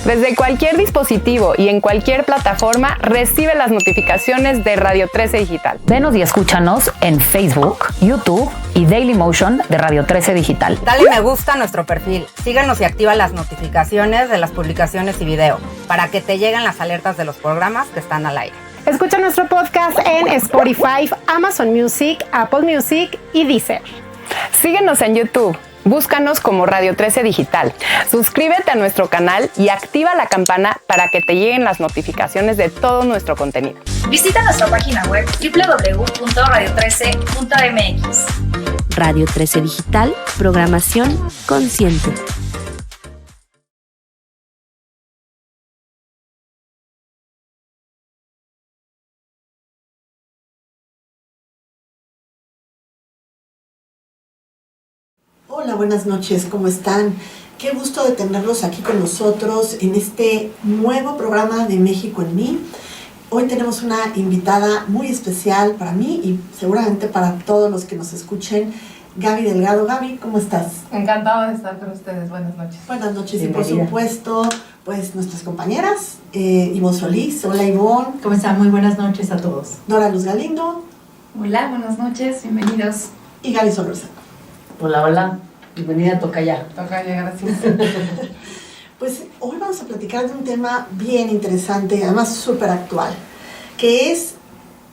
Desde cualquier dispositivo y en cualquier plataforma, recibe las notificaciones de Radio 13 Digital. Venos y escúchanos en Facebook, YouTube y Dailymotion de Radio 13 Digital. Dale me gusta a nuestro perfil, síguenos y activa las notificaciones de las publicaciones y video para que te lleguen las alertas de los programas que están al aire. Escucha nuestro podcast en Spotify, Amazon Music, Apple Music y Deezer. Síguenos en YouTube. Búscanos como Radio 13 Digital. Suscríbete a nuestro canal y activa la campana para que te lleguen las notificaciones de todo nuestro contenido. Visita nuestra página web www.radio13.mx. Radio 13 Digital, programación consciente. Hola, buenas noches, ¿cómo están? Qué gusto de tenerlos aquí con nosotros en este nuevo programa de México en mí. Hoy tenemos una invitada muy especial para mí y seguramente para todos los que nos escuchen, Gaby Delgado. Gaby, ¿cómo estás? Encantada de estar con ustedes, buenas noches. Buenas noches. Bienvenida. Y por supuesto, pues nuestras compañeras, Ivonne Solís. Hola Ivonne. ¿Cómo están? Muy buenas noches a todos. Dora Luz Galindo. Hola, buenas noches, bienvenidos. Y Gaby Solórzano. Hola, hola. Bienvenida a Tocaya. Tocaya, gracias. Pues hoy vamos a platicar de un tema bien interesante, además súper actual, que es,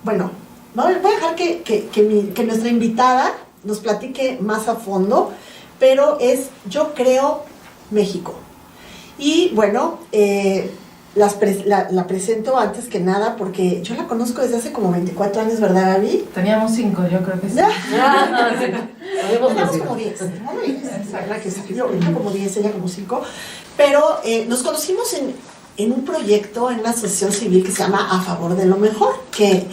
bueno, voy a dejar que nuestra invitada nos platique más a fondo, pero es Yo Creo México. Y bueno, la presento antes que nada porque yo la conozco desde hace como 24 años, ¿verdad, Gaby? Teníamos 5, yo creo que sí. Teníamos como 10. Yo como 10, ella como 5. Pero nos conocimos en un proyecto, en una asociación civil que se llama A Favor de lo Mejor, que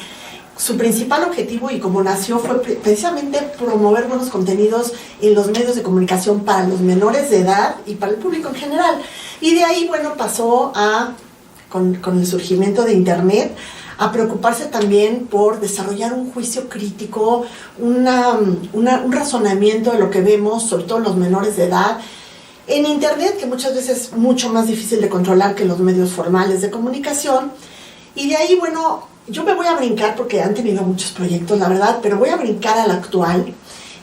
su principal objetivo y como nació fue precisamente promover buenos contenidos en los medios de comunicación para los menores de edad y para el público en general. Y de ahí, bueno, pasó con el surgimiento de Internet, a preocuparse también por desarrollar un juicio crítico, un razonamiento de lo que vemos, sobre todo los menores de edad, en Internet, que muchas veces es mucho más difícil de controlar que los medios formales de comunicación. Y de ahí, bueno, yo me voy a brincar, porque han tenido muchos proyectos, la verdad, pero voy a brincar al actual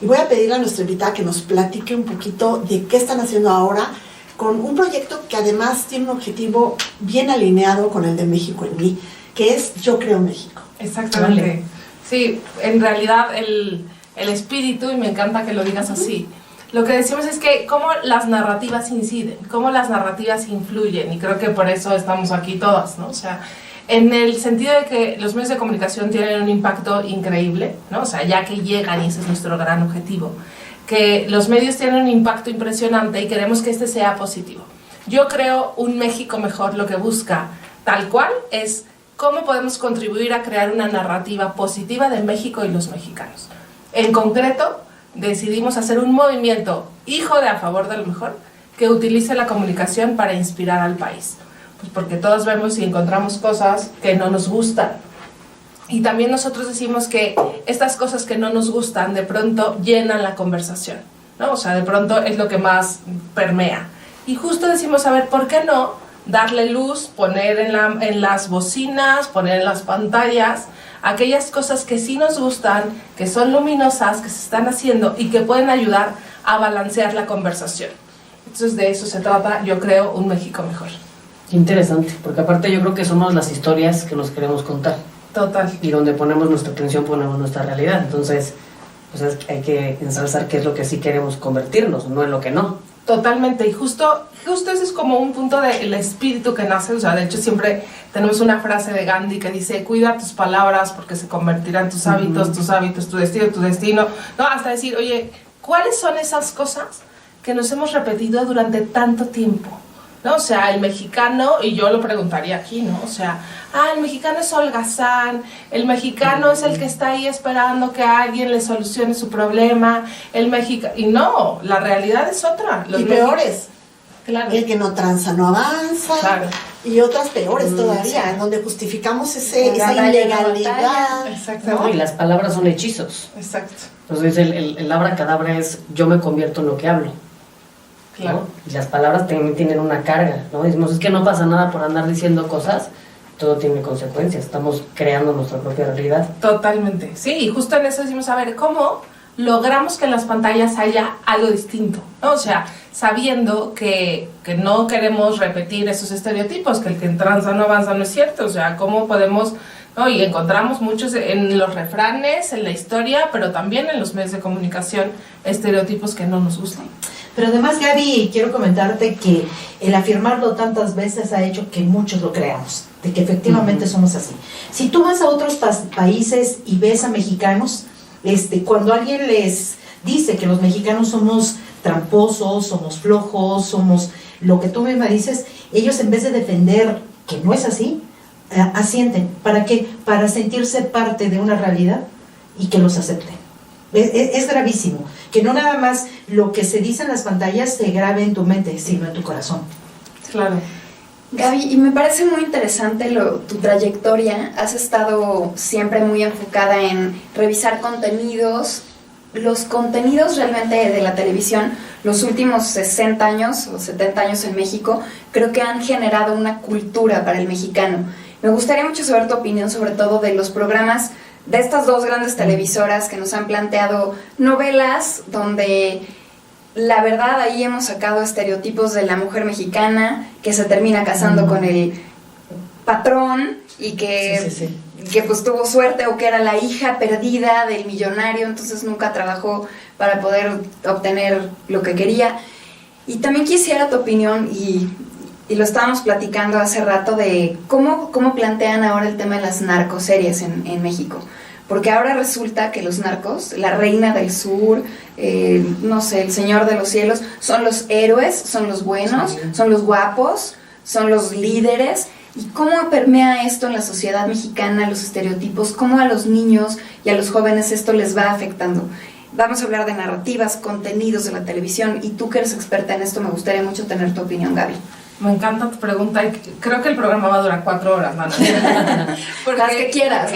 y voy a pedirle a nuestra invitada que nos platique un poquito de qué están haciendo ahora, con un proyecto que además tiene un objetivo bien alineado con el de México en mí, que es Yo Creo México. Exactamente. Vale. Sí, en realidad el espíritu, y me encanta que lo digas así, lo que decimos es que cómo las narrativas inciden, cómo las narrativas influyen, y creo que por eso estamos aquí todas, ¿no? O sea, en el sentido de que los medios de comunicación tienen un impacto increíble, ¿no? O sea, ya que llegan, y ese es nuestro gran objetivo, que los medios tienen un impacto impresionante y queremos que este sea positivo. Yo creo un México mejor, lo que busca tal cual es cómo podemos contribuir a crear una narrativa positiva de México y los mexicanos. En concreto, decidimos hacer un movimiento hijo de A Favor de lo Mejor que utilice la comunicación para inspirar al país. Pues porque todos vemos y encontramos cosas que no nos gustan. Y también nosotros decimos que estas cosas que no nos gustan de pronto llenan la conversación, ¿no? O sea, de pronto es lo que más permea. Y justo decimos, a ver, ¿por qué no darle luz, poner en las bocinas, poner en las pantallas aquellas cosas que sí nos gustan, que son luminosas, que se están haciendo y que pueden ayudar a balancear la conversación? Entonces de eso se trata, yo creo, un México mejor. Interesante, porque aparte yo creo que somos las historias que nos queremos contar. Total. Y donde ponemos nuestra atención ponemos nuestra realidad. Entonces, pues hay que ensalzar qué es lo que sí queremos convertirnos, no en lo que no. Totalmente, y justo ese es como un punto del espíritu que nace. O sea, de hecho siempre tenemos una frase de Gandhi que dice: cuida tus palabras porque se convertirán tus hábitos, tu destino, no, hasta decir, oye, ¿cuáles son esas cosas que nos hemos repetido durante tanto tiempo? ¿No? O sea, el mexicano, y yo lo preguntaría aquí, ¿no? O sea, el mexicano es holgazán, el mexicano es el que está ahí esperando que alguien le solucione su problema, y no, la realidad es otra. Y peores. Claro. El que no tranza no avanza. Claro. Y otras peores todavía, en donde justificamos esa ilegalidad. Exactamente. ¿No? Y las palabras son hechizos. Exacto. Entonces el abracadabra es: yo me convierto en lo que hablo. Claro. ¿no? Y las palabras también tienen una carga, ¿no? Decimos, es que no pasa nada por andar diciendo cosas, todo tiene consecuencias, estamos creando nuestra propia realidad. Totalmente, sí, y justo en eso decimos, a ver, ¿cómo logramos que en las pantallas haya algo distinto? ¿No? O sea, sabiendo que no queremos repetir esos estereotipos, que el que tranza no avanza no es cierto, o sea, ¿cómo podemos...? ¿No? Y encontramos muchos en los refranes, en la historia, pero también en los medios de comunicación, estereotipos que no nos gustan. Pero además, Gaby, quiero comentarte que el afirmarlo tantas veces ha hecho que muchos lo creamos, de que efectivamente somos así. Si tú vas a otros países y ves a mexicanos, cuando alguien les dice que los mexicanos somos tramposos, somos flojos, somos lo que tú misma dices, ellos en vez de defender que no es así, asienten. ¿Para qué? Para sentirse parte de una realidad y que los acepten. Es gravísimo, que no nada más lo que se dice en las pantallas se grabe en tu mente, sino en tu corazón. Claro. Gaby, y me parece muy interesante tu trayectoria. Has estado siempre muy enfocada en revisar contenidos. Los contenidos realmente de la televisión, los últimos 60 años o 70 años en México, creo que han generado una cultura para el mexicano. Me gustaría mucho saber tu opinión, sobre todo de los programas de estas dos grandes televisoras que nos han planteado novelas donde la verdad ahí hemos sacado estereotipos de la mujer mexicana que se termina casando con el patrón y que pues tuvo suerte, o que era la hija perdida del millonario, entonces nunca trabajó para poder obtener lo que quería. Y también quisiera tu opinión, y lo estábamos platicando hace rato, de cómo plantean ahora el tema de las narcoseries en México. Porque ahora resulta que los narcos, la Reina del Sur, no sé, el Señor de los Cielos, son los héroes, son los buenos, son los guapos, son los líderes. ¿Y cómo permea esto en la sociedad mexicana, los estereotipos? ¿Cómo a los niños y a los jóvenes esto les va afectando? Vamos a hablar de narrativas, contenidos de la televisión, y tú que eres experta en esto, me gustaría mucho tener tu opinión, Gaby. Me encanta tu pregunta y creo que el programa va a durar 4 horas, ¿no? Porque, las que quieras.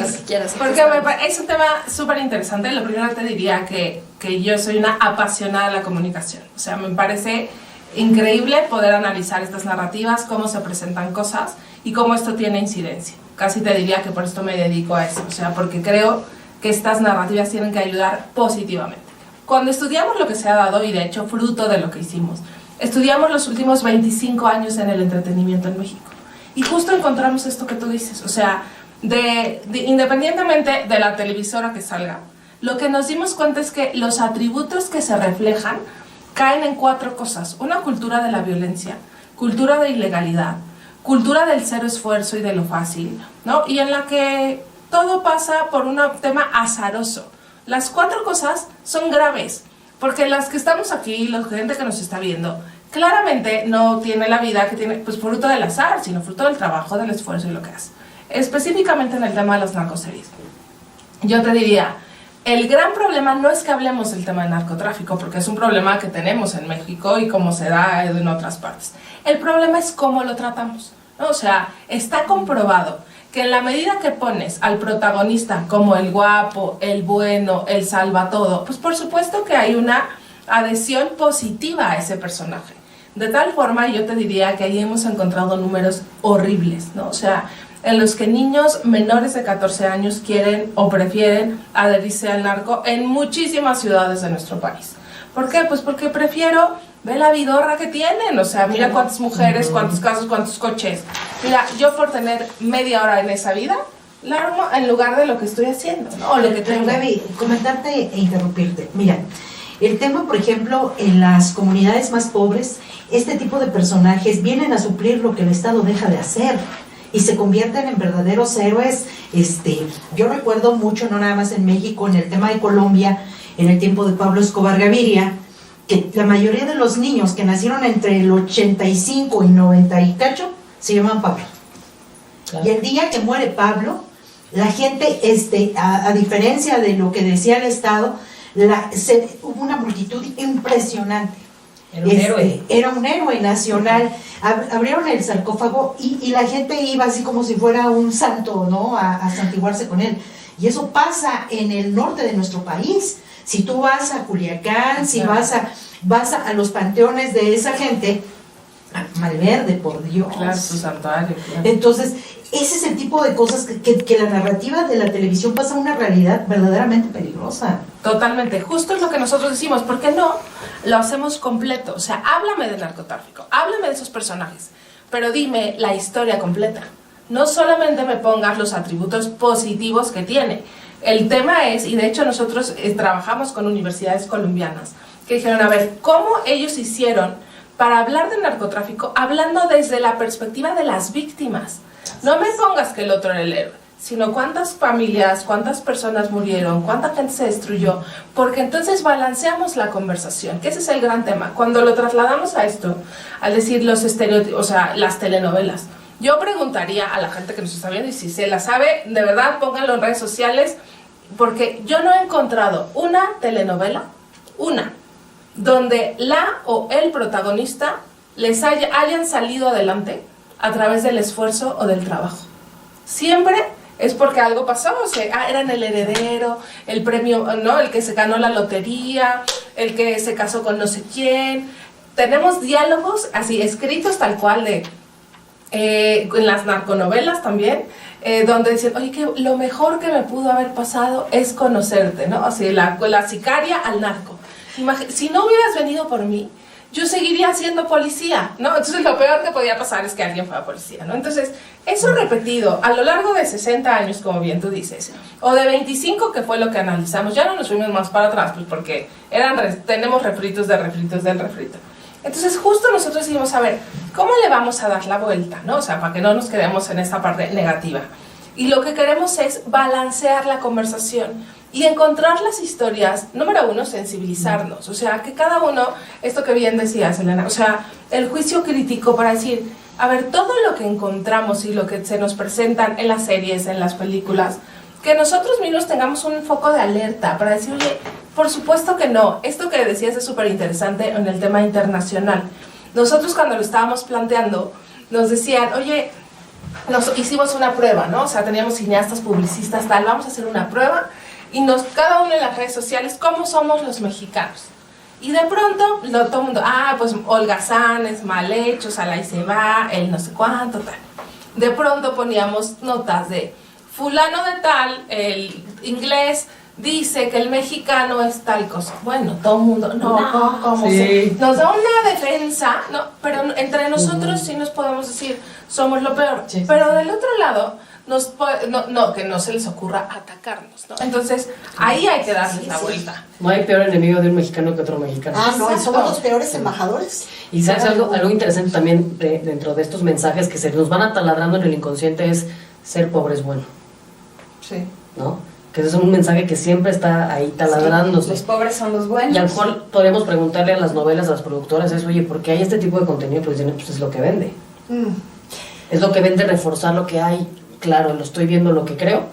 Porque es un tema súper interesante. Lo primero te diría que yo soy una apasionada de la comunicación. O sea, me parece increíble poder analizar estas narrativas, cómo se presentan cosas y cómo esto tiene incidencia. Casi te diría que por esto me dedico a eso. O sea, porque creo que estas narrativas tienen que ayudar positivamente. Cuando estudiamos lo que se ha dado, y de hecho fruto de lo que hicimos, estudiamos los últimos 25 años en el entretenimiento en México. Y justo encontramos esto que tú dices. O sea, independientemente de la televisora que salga, lo que nos dimos cuenta es que los atributos que se reflejan caen en 4 cosas. Una cultura de la violencia, cultura de ilegalidad, cultura del cero esfuerzo y de lo fácil, ¿no? Y en la que todo pasa por un tema azaroso. Las 4 cosas son graves, porque las que estamos aquí, la gente que nos está viendo, claramente no tiene la vida que tiene pues fruto del azar, sino fruto del trabajo, del esfuerzo y lo que hace. Específicamente en el tema de las narcoseries, yo te diría, el gran problema no es que hablemos del tema del narcotráfico, porque es un problema que tenemos en México y como se da en otras partes. El problema es cómo lo tratamos, ¿no? O sea, está comprobado que en la medida que pones al protagonista como el guapo, el bueno, el salvatodo, pues por supuesto que hay una adhesión positiva a ese personaje. De tal forma, yo te diría que ahí hemos encontrado números horribles, ¿no? O sea, en los que niños menores de 14 años quieren o prefieren adherirse al narco en muchísimas ciudades de nuestro país. ¿Por qué? Pues porque prefiero ver la vidorra que tienen, o sea, mira cuántas mujeres, cuántos casos, cuántos coches. Mira, yo por tener media hora en esa vida, la armo en lugar de lo que estoy haciendo, ¿no? O lo que tengo. Gaby, comentarte e interrumpirte. Mira, el tema, por ejemplo, en las comunidades más pobres, este tipo de personajes vienen a suplir lo que el Estado deja de hacer y se convierten en verdaderos héroes. Yo recuerdo mucho, no nada más en México, en el tema de Colombia, en el tiempo de Pablo Escobar Gaviria, que la mayoría de los niños que nacieron entre el 85 y 90 y cacho se llaman Pablo. Claro. Y el día que muere Pablo, la gente, a diferencia de lo que decía el Estado, hubo una multitud impresionante. Era un héroe. Era un héroe nacional. Abrieron el sarcófago y la gente iba así como si fuera un santo, ¿no? A santiguarse con él. Y eso pasa en el norte de nuestro país. Si tú vas a Culiacán, si vas vas a los panteones de esa gente, Malverde, por Dios. Claro, su santuario. Claro. Entonces, ese es el tipo de cosas que la narrativa de la televisión pasa a una realidad verdaderamente peligrosa. Totalmente, justo es lo que nosotros decimos, ¿por qué no lo hacemos completo? O sea, háblame del narcotráfico, háblame de esos personajes, pero dime la historia completa. No solamente me pongas los atributos positivos que tiene. El tema es, y de hecho nosotros trabajamos con universidades colombianas, que dijeron, a ver, ¿cómo ellos hicieron para hablar de narcotráfico hablando desde la perspectiva de las víctimas? No me pongas que el otro era el héroe, sino cuántas familias, cuántas personas murieron, cuánta gente se destruyó, porque entonces balanceamos la conversación, que ese es el gran tema. Cuando lo trasladamos a esto, al decir los estereotipos, o sea, las telenovelas, yo preguntaría a la gente que nos está viendo, y si se la sabe, de verdad pónganlo en redes sociales, porque yo no he encontrado una telenovela, donde la o el protagonista hayan salido adelante a través del esfuerzo o del trabajo. Siempre es porque algo pasó, o sea, eran el heredero, el premio, ¿no? El que se ganó la lotería, el que se casó con no sé quién. Tenemos diálogos así escritos tal cual en las narconovelas también, donde dicen, oye, que lo mejor que me pudo haber pasado es conocerte, ¿no? Así la sicaria al narco. Si no hubieras venido por mí, yo seguiría siendo policía, ¿no? Entonces lo peor que podía pasar es que alguien fuera policía, ¿no? Entonces, eso repetido a lo largo de 60 años, como bien tú dices, o de 25, que fue lo que analizamos, ya no nos fuimos más para atrás, pues porque tenemos refritos de refritos del refrito. Entonces, justo nosotros dijimos, a ver, ¿cómo le vamos a dar la vuelta, no? O sea, para que no nos quedemos en esta parte negativa. Y lo que queremos es balancear la conversación y encontrar las historias, número uno, sensibilizarnos, o sea, que cada uno, esto que bien decías, Elena, o sea, el juicio crítico para decir, a ver, todo lo que encontramos y lo que se nos presentan en las series, en las películas, que nosotros mismos tengamos un foco de alerta para decir, oye, por supuesto que no, esto que decías es súper interesante en el tema internacional. Nosotros cuando lo estábamos planteando, nos decían, oye, nos hicimos una prueba, ¿no? O sea, teníamos cineastas, publicistas, tal, vamos a hacer una prueba, y cada uno en las redes sociales, ¿cómo somos los mexicanos? Y de pronto, todo el mundo, pues holgazanes, mal hechos, al ahí se va, el no sé cuánto, tal. De pronto poníamos notas de fulano de tal, el inglés dice que el mexicano es tal cosa. Bueno, todo el mundo, ¿cómo sí. Nos da una defensa, no, pero entre nosotros sí nos podemos decir, somos lo peor. Sí, pero del otro lado, que no se les ocurra atacarnos, ¿no? Entonces, ahí hay que darles la vuelta. No hay peor enemigo de un mexicano que otro mexicano. No, y somos los peores embajadores. Y sabes algo interesante también dentro de estos mensajes que se nos van ataladrando en el inconsciente es ser pobre es bueno. Sí. ¿No? Que ese es un mensaje que siempre está ahí taladrándose. Sí, los pobres son los buenos. Y a lo mejor podríamos preguntarle a las novelas, a las productoras, oye, ¿por qué hay este tipo de contenido? Pues es lo que vende. Es lo que vende reforzar lo que hay. Claro, lo estoy viendo lo que creo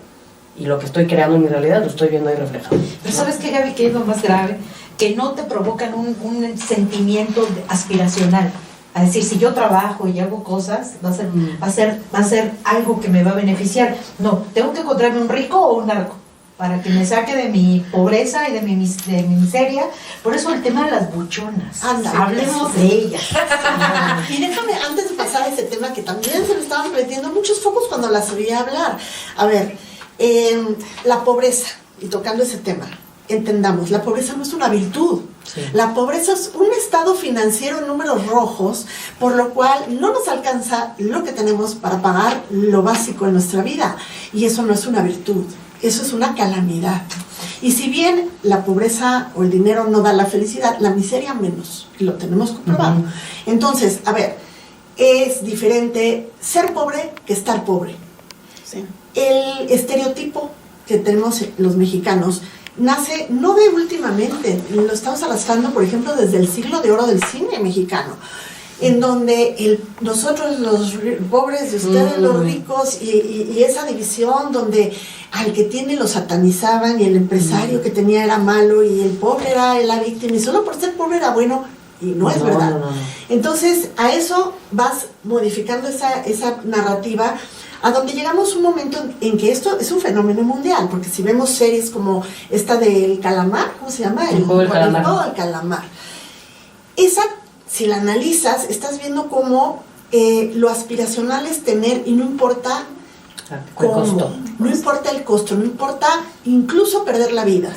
y lo que estoy creando en mi realidad lo estoy viendo ahí reflejado. Pero ¿sabes qué, Gaby? ¿Qué es lo más grave? Que no te provocan un sentimiento aspiracional. A decir, si yo trabajo y hago cosas, va a ser algo que me va a beneficiar. No, tengo que encontrarme un rico o un narco para que me saque de mi pobreza y de mi miseria. Por eso el tema de las buchonas. Hablemos de ellas. Y déjame, antes de pasar a ese tema que también se me estaban metiendo muchos focos cuando las oía hablar. A ver, la pobreza, y tocando ese tema, entendamos, la pobreza no es una virtud. Sí. La pobreza es un estado financiero en números rojos, por lo cual no nos alcanza lo que tenemos para pagar lo básico en nuestra vida. Y eso no es una virtud. Eso es una calamidad. Y si bien la pobreza o el dinero no da la felicidad, la miseria menos, lo tenemos comprobado. Entonces, a ver, es diferente ser pobre que estar pobre. Sí. El estereotipo que tenemos los mexicanos nace no de últimamente, lo estamos arrastrando, por ejemplo, desde el siglo de oro del cine mexicano, en donde nosotros los pobres y ustedes los ricos, y esa división donde al que tiene lo satanizaban y el empresario que tenía era malo y el pobre era la víctima y solo por ser pobre era bueno, y no es verdad. No. Entonces a eso vas modificando esa narrativa, a donde llegamos un momento en que esto es un fenómeno mundial, porque si vemos series como esta del calamar, ¿cómo se llama? El juego del calamar. El juego del calamar. esa, si la analizas, estás viendo cómo lo aspiracional es tener, y no importa cómo, no importa el costo, no importa incluso perder la vida.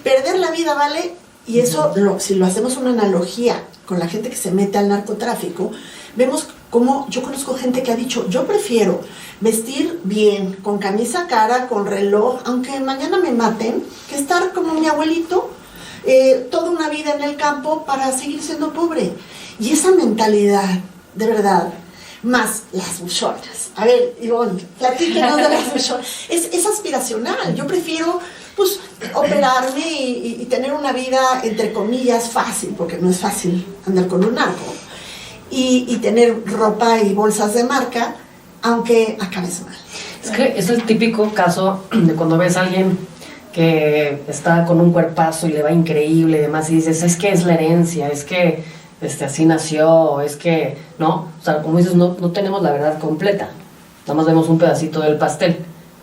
Perder la vida vale, y eso si lo hacemos una analogía con la gente que se mete al narcotráfico, vemos como yo conozco gente que ha dicho, yo prefiero vestir bien, con camisa cara, con reloj, aunque mañana me maten, que estar como mi abuelito, toda una vida en el campo para seguir siendo pobre. Y esa mentalidad, de verdad, más las buchonas. A ver, Ivonne, platíquenos de las buchonas. Es aspiracional. Yo prefiero, pues, operarme y tener una vida, entre comillas, fácil, porque no es fácil andar con un narco, y tener ropa y bolsas de marca, aunque acabes mal. Es que es el típico caso de cuando ves a alguien que está con un cuerpazo y le va increíble y demás, y dices, es que es la herencia, es que así nació, es que, ¿no? O sea, como dices, no tenemos la verdad completa, nada más vemos un pedacito del pastel,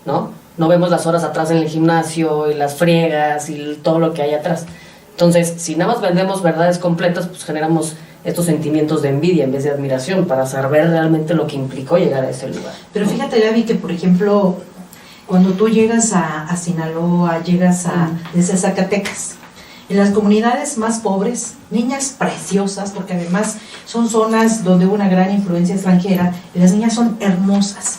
¿no? No vemos las horas atrás en el gimnasio y las friegas y todo lo que hay atrás. Entonces, si nada más vendemos verdades completas, pues generamos estos sentimientos de envidia en vez de admiración para saber realmente lo que implicó llegar a ese lugar. Pero fíjate, Gaby, que por ejemplo, cuando tú llegas a Sinaloa, llegas desde Zacatecas, en las comunidades más pobres, niñas preciosas, porque además son zonas donde hubo una gran influencia extranjera, y las niñas son hermosas.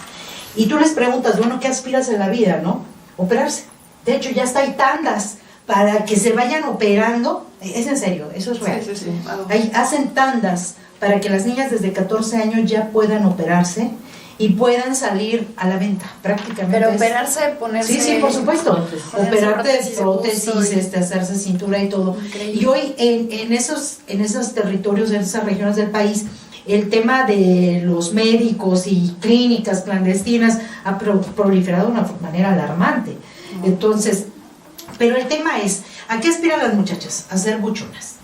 Y tú les preguntas, bueno, ¿qué aspiras en la vida, no? Operarse. De hecho, ya hay tandas para que se vayan operando. Es en serio, eso es real. Sí. Hacen tandas para que las niñas desde 14 años ya puedan operarse y puedan salir a la venta, prácticamente. Pero operarse, ponerse... Sí, por supuesto. Operarte prótesis, hacerse cintura y todo. Increíble. Y hoy en esos territorios, en esas regiones del país, el tema de los médicos y clínicas clandestinas ha proliferado de una manera alarmante. Entonces, pero el tema es, ¿a qué aspiran las muchachas? A ser buchonas,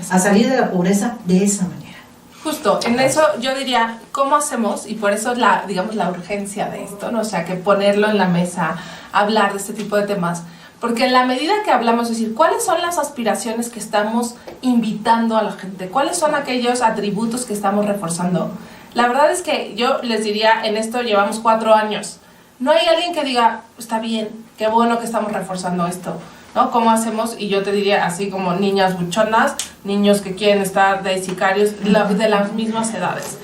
a salir de la pobreza de esa manera. Justo, en eso yo diría, ¿cómo hacemos? Y por eso la urgencia de esto, ¿no? O sea, que ponerlo en la mesa, hablar de este tipo de temas. Porque en la medida que hablamos, es decir, ¿cuáles son las aspiraciones que estamos invitando a la gente? ¿Cuáles son aquellos atributos que estamos reforzando? La verdad es que yo les diría, en esto llevamos 4 años. No hay alguien que diga, está bien, qué bueno que estamos reforzando esto, ¿no? ¿Cómo hacemos? Y yo te diría, así como niñas buchonas, niños que quieren estar de sicarios, de las mismas edades.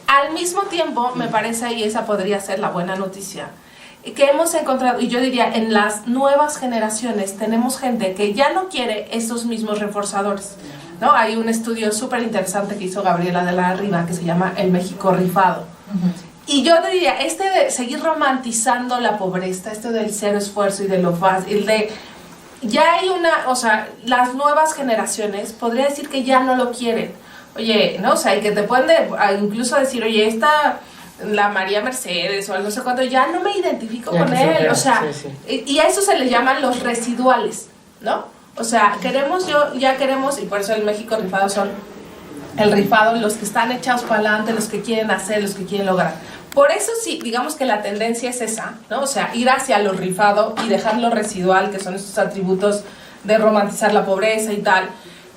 Al mismo tiempo, me parece, y esa podría ser la buena noticia, que hemos encontrado, y yo diría, en las nuevas generaciones tenemos gente que ya no quiere esos mismos reforzadores, ¿no? Hay un estudio súper interesante que hizo Gabriela de la Riva que se llama El México Rifado. Y yo te diría, de seguir romantizando la pobreza, del cero esfuerzo y de lo fácil, ya hay las nuevas generaciones, podría decir que ya no lo quieren. Oye, ¿no? O sea, y que te pueden incluso decir, oye, la María Mercedes o no sé cuánto, ya no me identifico con él, o sea, y a eso se le llaman los residuales, ¿no? O sea, ya queremos, y por eso el México Rifado son el rifado, los que están echados para adelante, los que quieren hacer, los que quieren lograr. Por eso sí, digamos que la tendencia es esa, ¿no? O sea, ir hacia lo rifado y dejar lo residual, que son estos atributos de romantizar la pobreza y tal.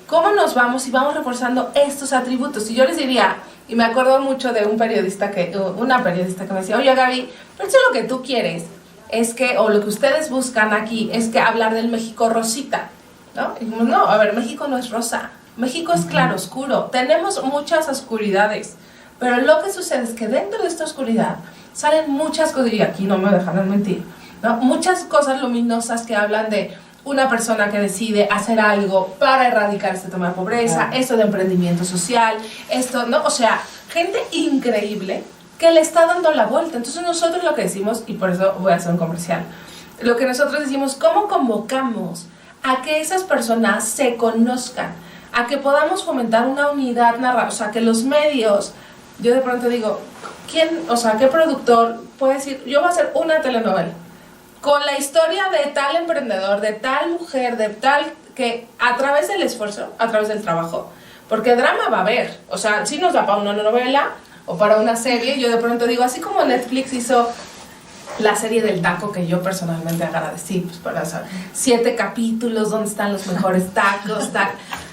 ¿Cómo nos vamos y vamos reforzando estos atributos? Y yo les diría, y me acuerdo mucho de una periodista que me decía, oye Gaby, pero eso lo que tú quieres es que, o lo que ustedes buscan aquí, es que hablar del México rosita, ¿no? Y dijimos, no, a ver, México no es rosa, México es claro oscuro, tenemos muchas oscuridades, pero lo que sucede es que dentro de esta oscuridad salen muchas cosas, y aquí no me dejarán mentir, ¿no? Muchas cosas luminosas que hablan de una persona que decide hacer algo para erradicar este tema de pobreza, esto de emprendimiento social, esto, ¿no? O sea, gente increíble que le está dando la vuelta. Entonces nosotros lo que decimos, y por eso voy a hacer un comercial, lo que nosotros decimos, ¿cómo convocamos a que esas personas se conozcan? A que podamos fomentar una unidad narrativa, o sea, que los medios, yo de pronto digo, ¿qué productor puede decir, yo voy a hacer una telenovela con la historia de tal emprendedor, de tal mujer, de tal, que a través del esfuerzo, a través del trabajo, porque drama va a haber, o sea, si nos da para una novela o para una serie, yo de pronto digo, así como Netflix hizo la serie del taco, que yo personalmente agradecí, pues para saber 7 capítulos, dónde están los mejores tacos,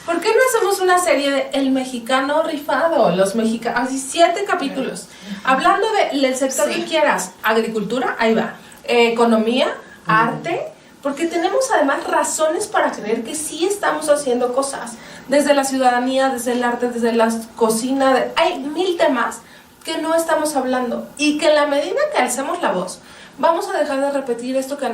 ¿Por qué no hacemos una serie de El Mexicano Rifado? Los mexicanos, así 7 capítulos, hablando del sector que quieras, agricultura, ahí va, economía, arte, porque tenemos además razones para creer que sí estamos haciendo cosas, desde la ciudadanía, desde el arte, desde la cocina, hay 1000 temas que no estamos hablando, y que en la medida que alcemos la voz, vamos a dejar de repetir esto que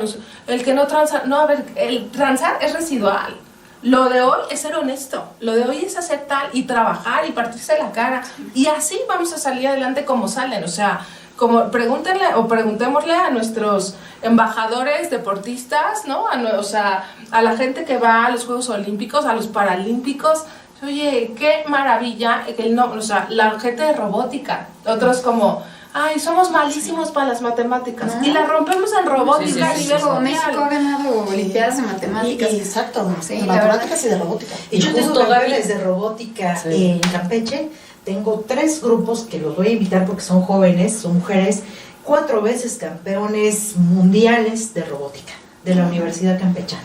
el que no transa, no, a ver, el transar es residual. Lo de hoy es ser honesto, lo de hoy es hacer tal y trabajar y partirse la cara, y así vamos a salir adelante como salen. O sea, como preguntémosle a nuestros embajadores deportistas, ¿no? O sea, a la gente que va a los Juegos Olímpicos, a los Paralímpicos. Oye, qué maravilla, o sea, la gente de robótica, otros como, ay, somos malísimos para las matemáticas, y la rompemos en robótica. México ha ganado olimpiadas de matemáticas. Exacto, de matemáticas y de robótica. Y yo tengo campeones de robótica en Campeche. Tengo 3 grupos que los voy a invitar porque son jóvenes, son mujeres, 4 veces campeones mundiales de robótica de la Universidad Campechana.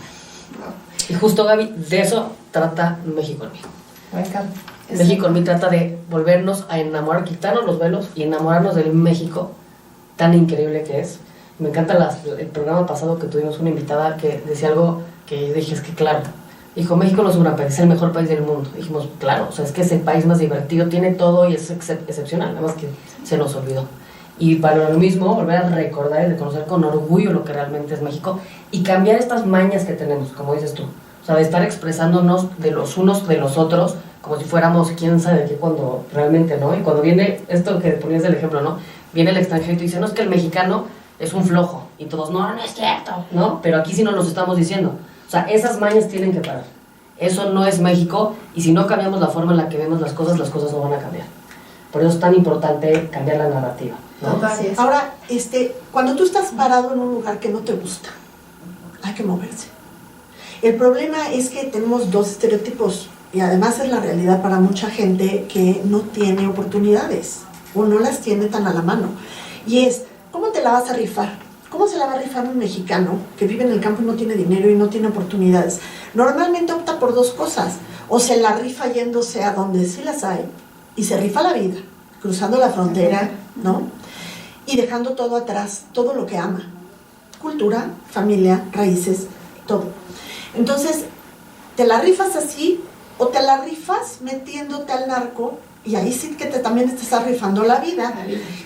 Y justo, Gaby, de eso trata México en mí. México en mí trata de volvernos a enamorar, quitarnos los velos y enamorarnos del México tan increíble que es. Me encanta el programa pasado que tuvimos una invitada que decía algo que yo dije, es que claro, dijo, México no es un gran país, es el mejor país del mundo. Dijimos, claro, o sea, es que es el país más divertido, tiene todo y es excepcional, nada más que se nos olvidó. Y para lo mismo, volver a recordar y reconocer con orgullo lo que realmente es México y cambiar estas mañas que tenemos, como dices tú. O sea, de estar expresándonos de los unos de los otros como si fuéramos quién sabe qué, cuando realmente no. Y cuando viene esto que ponías del ejemplo, ¿no? Viene el extranjero y te dice, no, es que el mexicano es un flojo. Y todos, no es cierto, ¿no? Pero aquí sí nos los estamos diciendo. O sea, esas mañas tienen que parar. Eso no es México, y si no cambiamos la forma en la que vemos las cosas no van a cambiar. Por eso es tan importante cambiar la narrativa, ¿no? Ahora, cuando tú estás parado en un lugar que no te gusta, hay que moverse. El problema es que tenemos 2 estereotipos, y además es la realidad para mucha gente que no tiene oportunidades o no las tiene tan a la mano. Y es, ¿cómo te la vas a rifar? ¿Cómo se la va a rifar un mexicano que vive en el campo y no tiene dinero y no tiene oportunidades? Normalmente opta por 2 cosas. O se la rifa yéndose a donde sí las hay y se rifa la vida, cruzando la frontera, ¿no? Y dejando todo atrás, todo lo que ama. Cultura, familia, raíces, todo. Entonces, te la rifas así o te la rifas metiéndote al narco, y ahí sí que también te estás rifando la vida.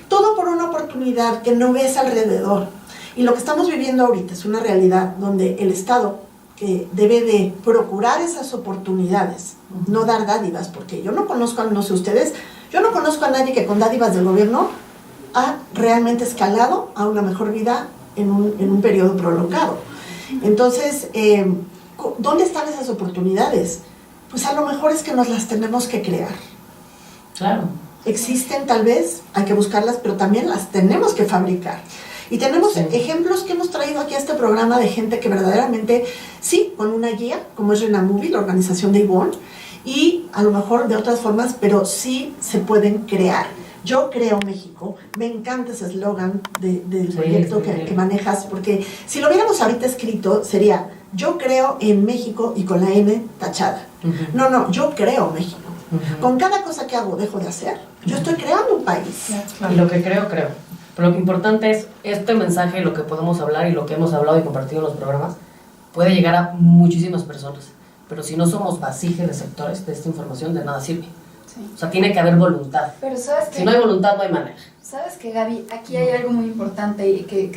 Todo por una oportunidad que no ves alrededor. Y lo que estamos viviendo ahorita es una realidad donde el Estado, que debe de procurar esas oportunidades, no dar dádivas, porque yo no conozco, no sé ustedes, yo no conozco a nadie que con dádivas del gobierno ha realmente escalado a una mejor vida en un periodo prolongado. Entonces, ¿dónde están esas oportunidades? Pues a lo mejor es que nos las tenemos que crear. Claro. Existen tal vez, hay que buscarlas, pero también las tenemos que fabricar. Y tenemos ejemplos que hemos traído aquí a este programa de gente que verdaderamente, sí, con una guía, como es Renamovie, la organización de Ivonne, y a lo mejor de otras formas, pero sí se pueden crear. Yo creo México, me encanta ese eslogan del proyecto que manejas, porque si lo hubiéramos ahorita escrito sería, yo creo en México y con la N tachada. No, yo creo México. Con cada cosa que hago dejo de hacer, yo estoy creando un país. Y lo que creo. Pero lo que importante es, este mensaje, lo que podemos hablar y lo que hemos hablado y compartido en los programas, puede llegar a muchísimas personas. Pero si no somos vasijas receptores de esta información, de nada sirve. Sí. O sea, tiene que haber voluntad. Pero ¿sabes qué? Si no hay voluntad, no hay manera. ¿Sabes qué, Gaby? Aquí hay algo muy importante y que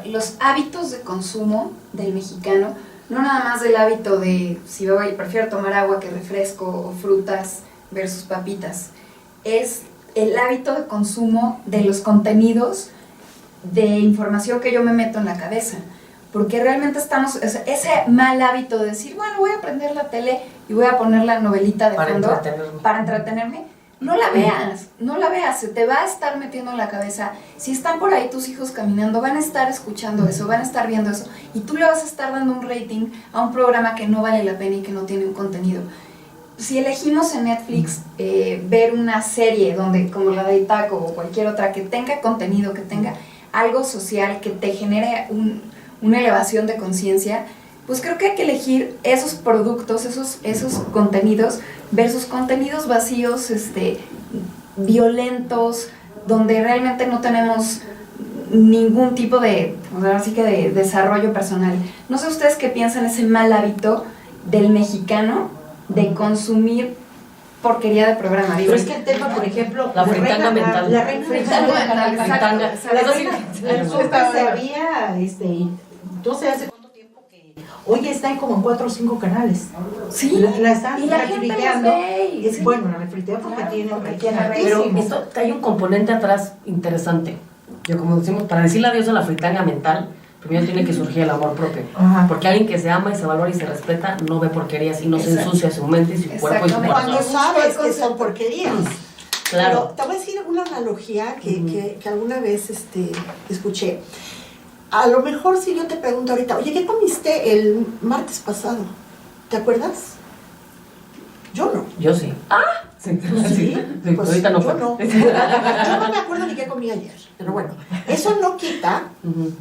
los hábitos de consumo del mexicano, no nada más del hábito de si prefiero tomar agua que refresco o frutas versus papitas, es el hábito de consumo de los contenidos de información que yo me meto en la cabeza. Porque realmente estamos, ese mal hábito de decir, bueno, voy a prender la tele y voy a poner la novelita de fondo para entretenerme, no la veas, se te va a estar metiendo en la cabeza. Si están por ahí tus hijos caminando, van a estar escuchando eso, van a estar viendo eso, y tú le vas a estar dando un rating a un programa que no vale la pena y que no tiene un contenido. Si elegimos en Netflix ver una serie donde, como la de Itaco o cualquier otra, que tenga contenido, que tenga, algo social que te genere una elevación de conciencia, pues creo que hay que elegir esos productos, esos contenidos versus contenidos vacíos, violentos, donde realmente no tenemos ningún tipo de, así que de desarrollo personal. No sé ustedes qué piensan ese mal hábito del mexicano de consumir porquería de programa. Pero es que el tema, por ejemplo, la fritanga mental. La reina mental. Se había, no sé hace cuánto tiempo que hoy está como en 4 o 5 canales. Sí. La están refriteando. Sí. Bueno, la refritea porque tiene un rating Pero altísimo. esto, hay un componente atrás interesante. Yo, como decimos, para decirle adiós a la fritanga mental, primero tiene que surgir el amor propio. Ajá. Porque alguien que se ama y se valora y se respeta no ve porquerías y no se ensucia su mente y su cuerpo y su corazón. Cuando sabes que son porquerías. Claro. Pero te voy a decir una analogía que alguna vez escuché. A lo mejor si yo te pregunto ahorita, oye, ¿qué comiste el martes pasado? ¿Te acuerdas? Yo no. Yo sí. Sí, Pues ahorita no yo fue. no. Yo no me acuerdo ni qué comí ayer. Pero bueno, eso no quita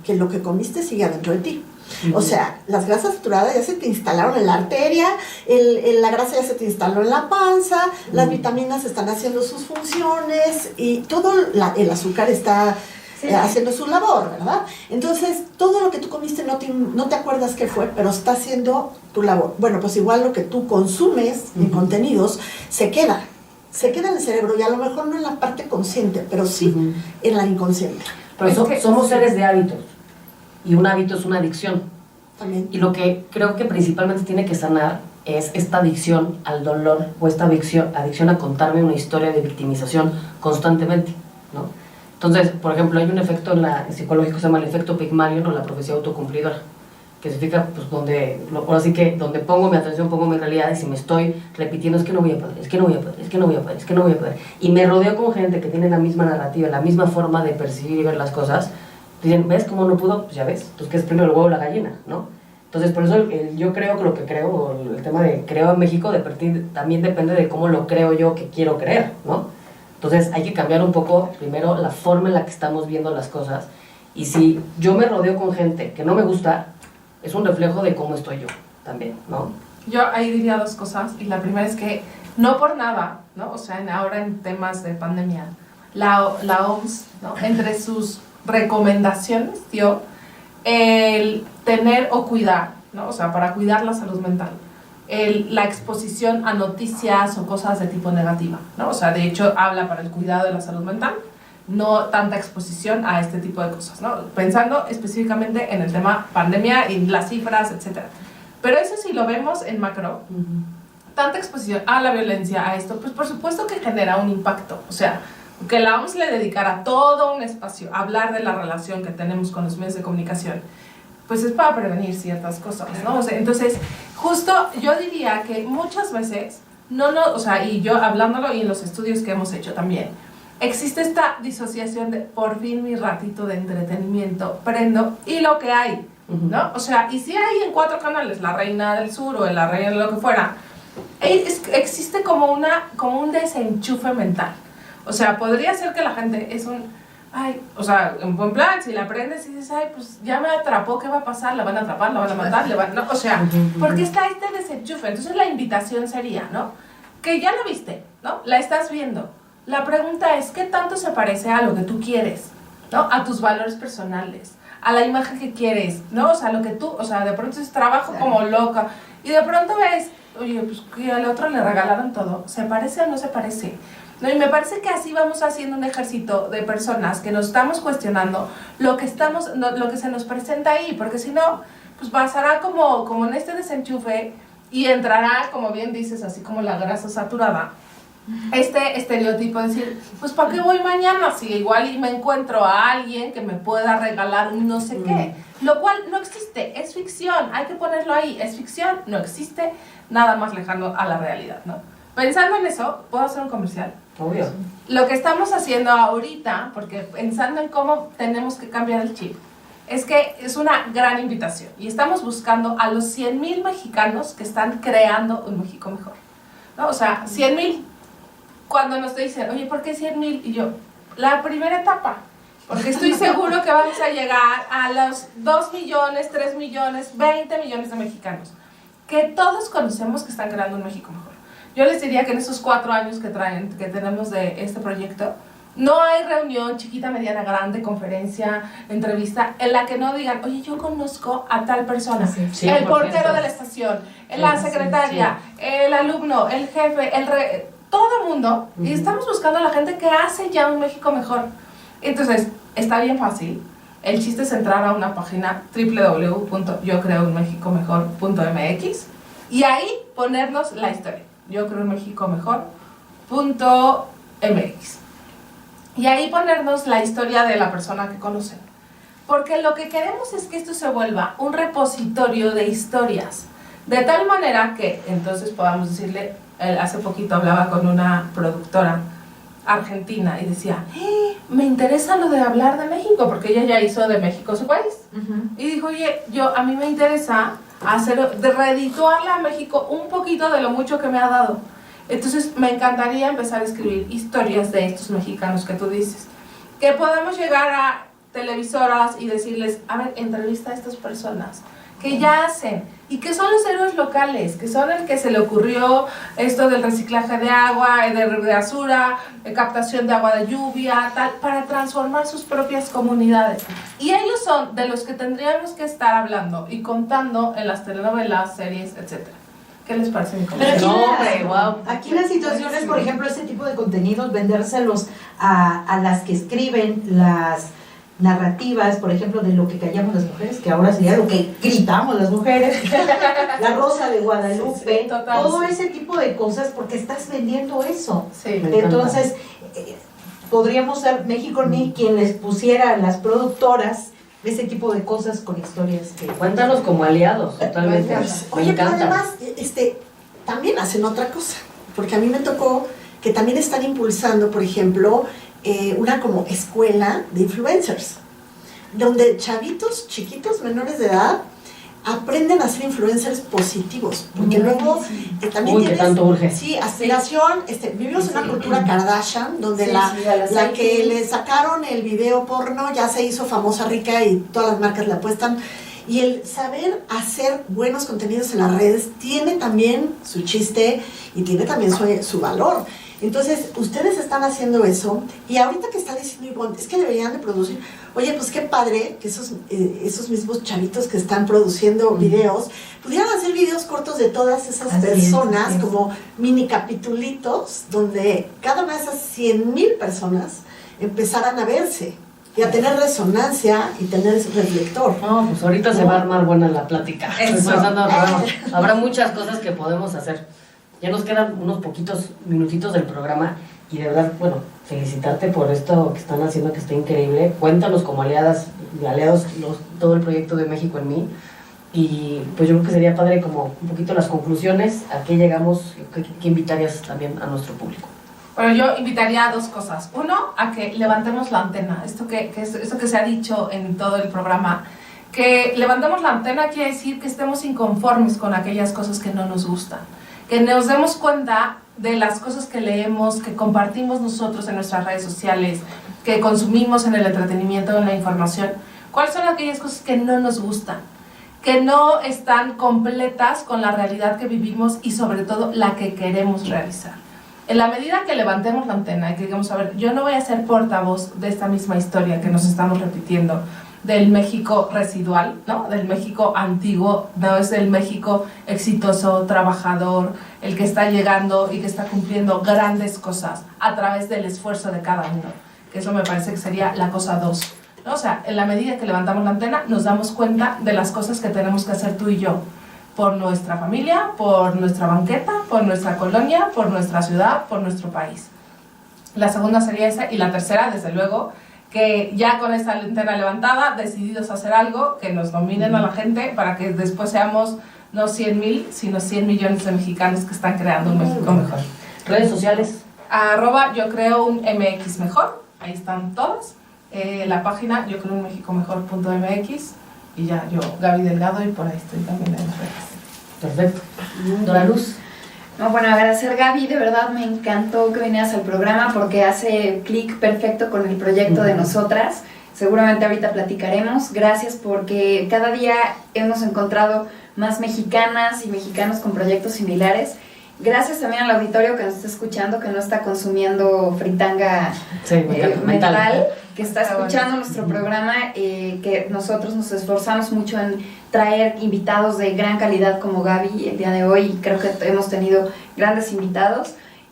que lo que comiste sigue adentro de ti. O sea, las grasas saturadas ya se te instalaron en la arteria, la grasa ya se te instaló en la panza, las vitaminas están haciendo sus funciones y todo el azúcar está haciendo su labor, ¿verdad? Entonces, todo lo que tú comiste no te acuerdas qué fue, pero está haciendo tu labor. Bueno, pues igual lo que tú consumes en contenidos se queda en el cerebro y a lo mejor no en la parte consciente, pero sí en la inconsciente. Pero somos seres de hábitos y un hábito es una adicción. También. Y lo que creo que principalmente tiene que sanar es esta adicción al dolor o esta adicción a contarme una historia de victimización constantemente, ¿no? Entonces, por ejemplo, hay un efecto en psicológico que se llama el efecto Pygmalion o la profecía autocumplidora, que significa, pues, ahora sí que donde pongo mi atención, pongo mi realidad, y si me estoy repitiendo, es que no voy a poder, es que no voy a poder, es que no voy a poder, es que no voy a poder, y me rodeo con gente que tiene la misma narrativa, la misma forma de percibir y ver las cosas, dicen, ¿ves cómo no pudo? Pues ya ves, entonces, ¿qué es primero, el huevo o la gallina, no? Entonces, por eso yo creo que lo que creo, el tema de creo en México, también depende de cómo lo creo yo que quiero creer, ¿no? Entonces hay que cambiar un poco, primero, la forma en la que estamos viendo las cosas. Y si yo me rodeo con gente que no me gusta, es un reflejo de cómo estoy yo también, ¿no? Yo ahí diría 2 cosas. Y la primera es que no por nada, ¿no? O sea, ahora en temas de pandemia, la OMS, ¿no? Entre sus recomendaciones dio el tener o cuidar, ¿no? O sea, para cuidar la salud mental. La exposición a noticias o cosas de tipo negativa, ¿no? O sea, de hecho, habla para el cuidado de la salud mental, no tanta exposición a este tipo de cosas, ¿no? Pensando específicamente en el tema pandemia y las cifras, etc. Pero eso sí lo vemos en macro, tanta exposición a la violencia, a esto, pues por supuesto que genera un impacto. O sea, que la OMS le dedicara todo un espacio a hablar de la relación que tenemos con los medios de comunicación, pues es para prevenir ciertas cosas, ¿no? O sea, entonces, justo yo diría que muchas veces, o sea, y yo hablándolo y en los estudios que hemos hecho también, existe esta disociación de por fin mi ratito de entretenimiento, prendo y lo que hay, ¿no? O sea, y si hay en 4 canales, La Reina del Sur o La Reina de lo que fuera, existe como un desenchufe mental. O sea, podría ser que la gente es o sea, en buen plan, si la aprendes y dices, pues ya me atrapó, ¿qué va a pasar? ¿La van a atrapar? ¿La van a matar? ¿no? O sea, porque está este desenchufe. Entonces la invitación sería, ¿no? Que ya lo viste, ¿no? La estás viendo. La pregunta es, ¿qué tanto se parece a lo que tú quieres? ¿No? A tus valores personales, a la imagen que quieres, ¿no? O sea, lo que tú, o sea, de pronto es trabajo como loca y de pronto ves, oye, pues que al otro le regalaron todo, ¿se parece o no se parece? No, y me parece que así vamos haciendo un ejército de personas que nos estamos cuestionando lo que se nos presenta ahí, porque si no, pues pasará como en este desenchufe y entrará, como bien dices, así como la grasa saturada, este estereotipo de decir, pues ¿para qué voy mañana? Si igual y me encuentro a alguien que me pueda regalar un no sé qué, lo cual no existe, es ficción, hay que ponerlo ahí, es ficción, no existe nada más lejano a la realidad, ¿no? Pensando en eso, ¿puedo hacer un comercial? Obvio. Lo que estamos haciendo ahorita, porque pensando en cómo tenemos que cambiar el chip, es que es una gran invitación y estamos buscando a los 100,000 mexicanos que están creando un México mejor, ¿no? O sea, 100,000. Cuando nos dicen, oye, ¿por qué 100,000? Y yo, la primera etapa, Porque estoy seguro que vamos a llegar a los 2 millones, 3 millones, 20 millones de mexicanos que todos conocemos que están creando un México mejor. Yo les diría que en esos 4 años que tenemos de este proyecto, no hay reunión chiquita, mediana, grande, conferencia, entrevista, en la que no digan, oye, yo conozco a tal persona, sí, el portero de la estación, la secretaria, el alumno, el jefe, todo el mundo, y estamos buscando a la gente que hace ya un México mejor. Entonces, está bien fácil. El chiste es entrar a una página www.yocreounmexicomejor.mx y ahí ponernos la historia. yocreounmexicomejor.mx y ahí ponernos la historia de la persona que conocen. Porque lo que queremos es que esto se vuelva un repositorio de historias. De tal manera que entonces podamos decirle, hace poquito hablaba con una productora argentina y decía, me interesa lo de hablar de México, porque ella ya hizo de México su país. Y dijo, oye, a mí me interesa redituarle a México un poquito de lo mucho que me ha dado. Entonces me encantaría empezar a escribir historias de estos mexicanos que tú dices. Que podamos llegar a televisoras y decirles, a ver, entrevista a estas personas que ya hacen y que son los héroes locales, que son el que se le ocurrió esto del reciclaje de agua, de basura, de captación de agua de lluvia, tal, para transformar sus propias comunidades. Y ellos son de los que tendríamos que estar hablando y contando en las telenovelas, series, etc. ¿Qué les parece mi comentario? Aquí la situación es, por ejemplo, ese tipo de contenidos, vendérselos a las que escriben las narrativas, por ejemplo, de lo que callamos las mujeres, que ahora sería lo que gritamos las mujeres, La Rosa de Guadalupe, sí, todo ese tipo de cosas, porque estás vendiendo eso. Sí, entonces, podríamos ser México en mí quien les pusiera a las productoras ese tipo de cosas con historias que... Cuéntanos como aliados, totalmente. Oye, pero además, también hacen otra cosa, porque a mí me tocó que también están impulsando, por ejemplo, una como escuela de influencers, donde chavitos chiquitos, menores de edad, aprenden a ser influencers positivos, porque luego también tienes tanto urge. Sí, aspiración, vivimos en una cultura Kardashian, donde la que le sacaron el video porno ya se hizo famosa, rica y todas las marcas le apuestan, y el saber hacer buenos contenidos en las redes tiene también su chiste y tiene también su valor. Entonces, ustedes están haciendo eso, y ahorita que está diciendo Ivonne, es que deberían de producir, oye, pues qué padre que esos mismos chavitos que están produciendo videos, pudieran hacer videos cortos de todas esas personas, como mini capitulitos, donde cada una de esas 100,000 personas empezaran a verse, y a tener resonancia, y tener ese reflector. No, pues ahorita se va a armar buena la plática. Habrá muchas cosas que podemos hacer. Ya nos quedan unos poquitos minutitos del programa y de verdad, bueno, felicitarte por esto que están haciendo, que está increíble. Cuéntanos como aliados todo el proyecto de México en mí, y pues yo creo que sería padre como un poquito las conclusiones, a qué llegamos, qué invitarías también a nuestro público. Bueno, yo invitaría a 2 cosas. Uno, a que levantemos la antena, esto que se ha dicho en todo el programa, que levantemos la antena quiere decir que estemos inconformes con aquellas cosas que no nos gustan, que nos demos cuenta de las cosas que leemos, que compartimos nosotros en nuestras redes sociales, que consumimos en el entretenimiento, en la información. ¿Cuáles son aquellas cosas que no nos gustan? Que no están completas con la realidad que vivimos y sobre todo la que queremos realizar. En la medida que levantemos la antena y que digamos, a ver, yo no voy a ser portavoz de esta misma historia que nos estamos repitiendo, del México residual, ¿no? Del México antiguo, no es el México exitoso, trabajador, el que está llegando y que está cumpliendo grandes cosas a través del esfuerzo de cada uno, que eso me parece que sería la cosa 2, ¿no? O sea, en la medida que levantamos la antena nos damos cuenta de las cosas que tenemos que hacer tú y yo, por nuestra familia, por nuestra banqueta, por nuestra colonia, por nuestra ciudad, por nuestro país. La segunda sería esa, y la tercera, desde luego, que ya con esta antena levantada, decididos a hacer algo, que nos nominen a la gente para que después seamos no 100,000, sino 100 millones de mexicanos que están creando un México mejor. Redes sociales. @yocreounmx mejor, ahí están todas. La página yocreounmexicomejor.mx, y ya yo, Gaby Delgado, y por ahí estoy también en las redes. Perfecto. Dora Luz. No, bueno, agradecer, Gaby, de verdad me encantó que vinieras al programa porque hace clic perfecto con el proyecto de nosotras. seguramente ahorita platicaremos. Gracias porque cada día hemos encontrado más mexicanas y mexicanos con proyectos similares. Gracias también al auditorio que nos está escuchando, que no está consumiendo fritanga mental, que está escuchando nuestro programa, que nosotros nos esforzamos mucho en traer invitados de gran calidad como Gaby el día de hoy. Creo que hemos tenido grandes invitados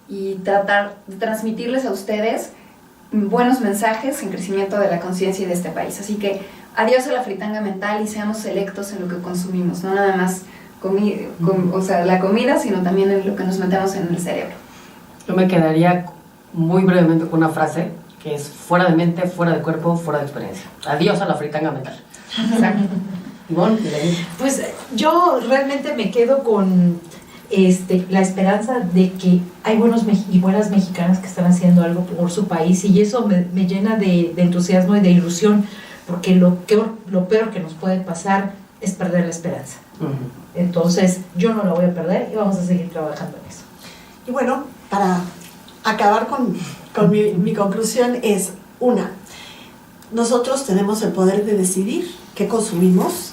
y tratar de transmitirles a ustedes buenos mensajes en crecimiento de la conciencia y de este país. Así que adiós a la fritanga mental y seamos selectos en lo que consumimos, no nada más la comida, sino también en lo que nos metemos en el cerebro. Yo me quedaría muy brevemente con una frase que es: fuera de mente, fuera de cuerpo, fuera de experiencia. Adiós a la fritanga mental. Exacto. Ivonne, pues yo realmente me quedo con la esperanza de que hay buenos y buenas mexicanas que están haciendo algo por su país, y eso me llena de entusiasmo y de ilusión, porque lo peor que nos puede pasar es perder la esperanza. Entonces yo no la voy a perder y vamos a seguir trabajando en eso. Y bueno, para acabar con mi conclusión es nosotros tenemos el poder de decidir qué consumimos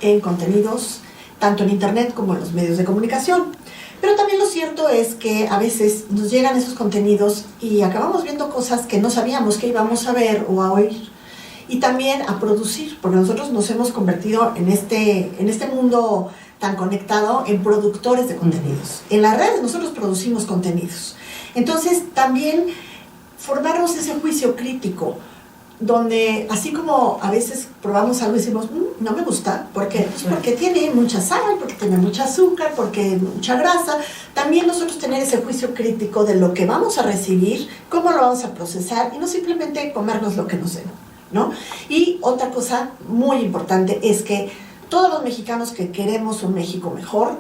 en contenidos, tanto en internet como en los medios de comunicación. Pero también lo cierto es que a veces nos llegan esos contenidos y acabamos viendo cosas que no sabíamos que íbamos a ver o a oír. Y también a producir, porque nosotros nos hemos convertido en este mundo tan conectado en productores de contenidos. En las redes nosotros producimos contenidos. Entonces también formarnos ese juicio crítico, donde así como a veces probamos algo y decimos, no me gusta, ¿por qué? Pues porque tiene mucha sal, porque tiene mucha azúcar, porque mucha grasa. También nosotros tener ese juicio crítico de lo que vamos a recibir, cómo lo vamos a procesar, y no simplemente comernos lo que nos den, ¿no? Y otra cosa muy importante es que todos los mexicanos que queremos un México mejor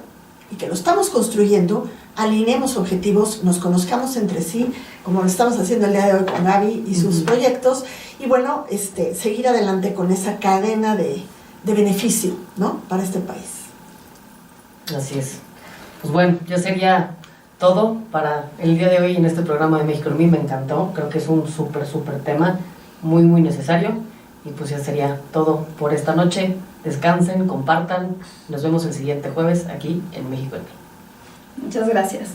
y que lo estamos construyendo, alineemos objetivos, nos conozcamos entre sí, como lo estamos haciendo el día de hoy con Gaby y sus proyectos, y bueno, seguir adelante con esa cadena de beneficio, ¿no?, para este país. Así es. Pues bueno, ya sería todo para el día de hoy en este programa de México en Mí. Me encantó, creo que es un súper tema, muy necesario, y pues ya sería todo por esta noche. Descansen, compartan, nos vemos el siguiente jueves aquí en México en Mí. Muchas gracias.